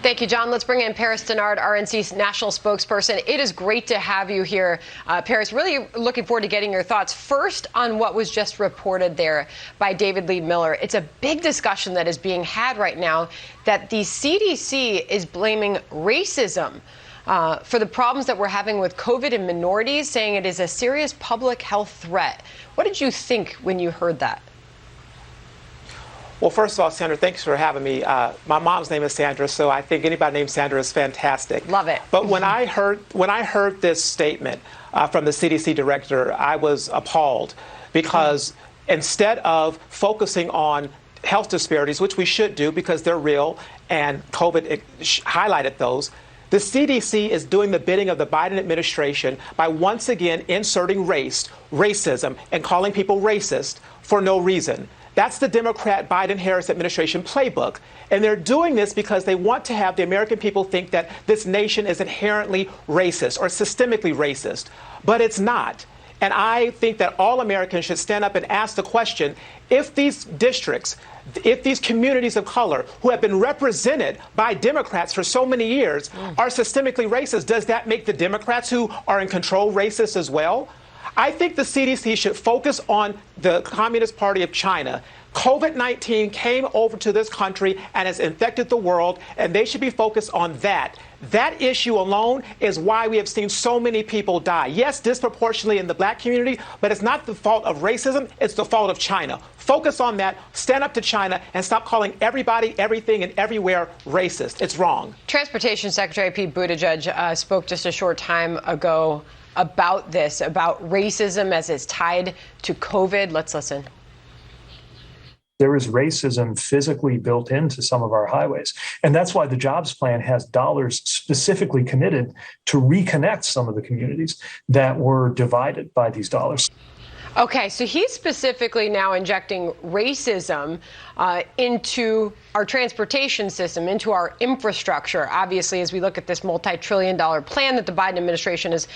Thank you, John. Let's bring in Paris Dennard, RNC's national spokesperson. It is great to have you here, Paris. Really looking forward to getting your thoughts. First, on what was just reported there by David Lee Miller. It's a big discussion that is being had right now that the CDC is blaming racism for the problems that we're having with COVID in minorities, saying it is a serious public health threat. What did you think when you heard that? Well, first of all, Sandra, thanks for having me. My mom's name is Sandra, so I think anybody named Sandra is fantastic. Love it. But when I heard this statement from the CDC director, I was appalled because instead of focusing on health disparities, which we should do because they're real, and COVID highlighted those, the CDC is doing the bidding of the Biden administration by once again inserting racism, and calling people racist for no reason. That's the Democrat Biden-Harris administration playbook. And they're doing this because they want to have the American people think that this nation is inherently racist or systemically racist. But it's not. And I think that all Americans should stand up and ask the question, if these districts, if these communities of color who have been represented by Democrats for so many years are systemically racist, does that make the Democrats who are in control racist as well? I think the CDC should focus on the Communist Party of China. COVID-19 came over to this country and has infected the world, and they should be focused on that. That issue alone is why we have seen so many people die. Yes, disproportionately in the black community, but it's not the fault of racism, it's the fault of China. Focus on that, stand up to China, and stop calling everybody, everything, and everywhere racist. It's wrong. Transportation Secretary Pete Buttigieg spoke just a short time ago about this, about racism as it's tied to COVID. Let's listen. There is racism physically built into some of our highways. And that's why the jobs plan has dollars specifically committed to reconnect some of the communities that were divided by these dollars. Okay, so he's specifically now injecting racism into our transportation system, into our infrastructure, obviously, as we look at this multi-trillion-dollar plan that the Biden administration is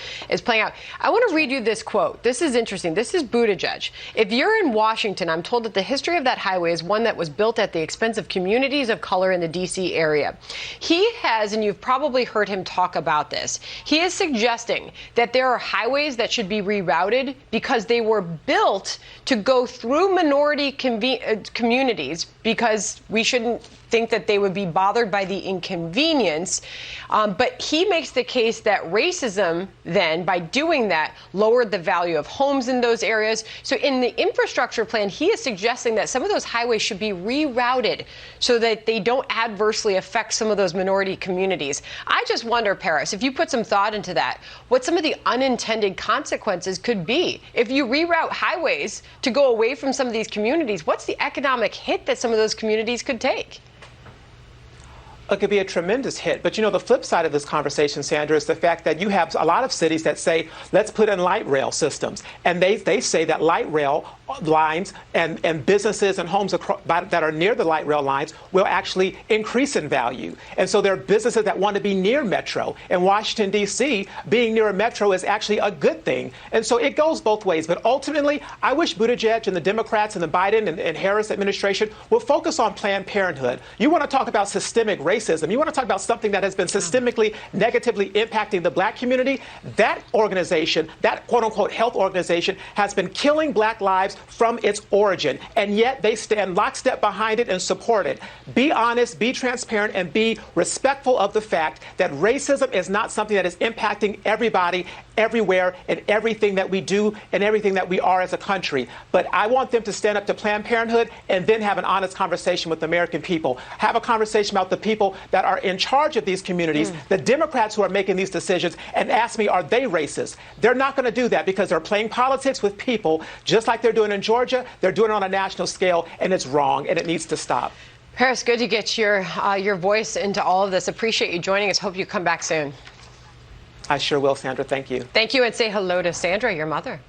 playing out. I want to read you this quote. This is interesting. This is Buttigieg. If you're in Washington, I'm told that the history of that highway is one that was built at the expense of communities of color in the D.C. area. He has, and you've probably heard him talk about this, he is suggesting that there are highways that should be rerouted because they were built to go through minority communities because we shouldn't think that they would be bothered by the inconvenience. But he makes the case that racism then, by doing that, lowered the value of homes in those areas. So in the infrastructure plan, he is suggesting that some of those highways should be rerouted so that they don't adversely affect some of those minority communities. I just wonder, Paris, if you put some thought into that, what some of the unintended consequences could be. If you reroute highways to go away from some of these communities, what's the economic hit that some of those communities could take? It could be a tremendous hit. But, you know, the flip side of this conversation, Sandra, is the fact that you have a lot of cities that say, let's put in light rail systems. And they say that light rail lines and businesses and homes that are near the light rail lines will actually increase in value. And so there are businesses that want to be near Metro. In Washington, D.C., being near a Metro is actually a good thing. And so it goes both ways. But ultimately, I wish Buttigieg and the Democrats and the Biden and Harris administration will focus on Planned Parenthood. You want to talk about systemic racism. You want to talk about something that has been systemically negatively impacting the black community. That organization, that quote unquote health organization, has been killing black lives from its origin. And yet they stand lockstep behind it and support it. Be honest, be transparent, and be respectful of the fact that racism is not something that is impacting everybody, everywhere, and everything that we do and everything that we are as a country. But I want them to stand up to Planned Parenthood and then have an honest conversation with the American people. Have a conversation about the people that are in charge of these communities, the Democrats who are making these decisions, and ask me, are they racist? They're not going to do that because they're playing politics with people just like they're doing in Georgia. They're doing it on a national scale, and it's wrong, and it needs to stop. Paris, good to get your voice into all of this. Appreciate you joining us. Hope you come back soon. I sure will, Sandra. Thank you. Thank you, and say hello to Sandra, your mother.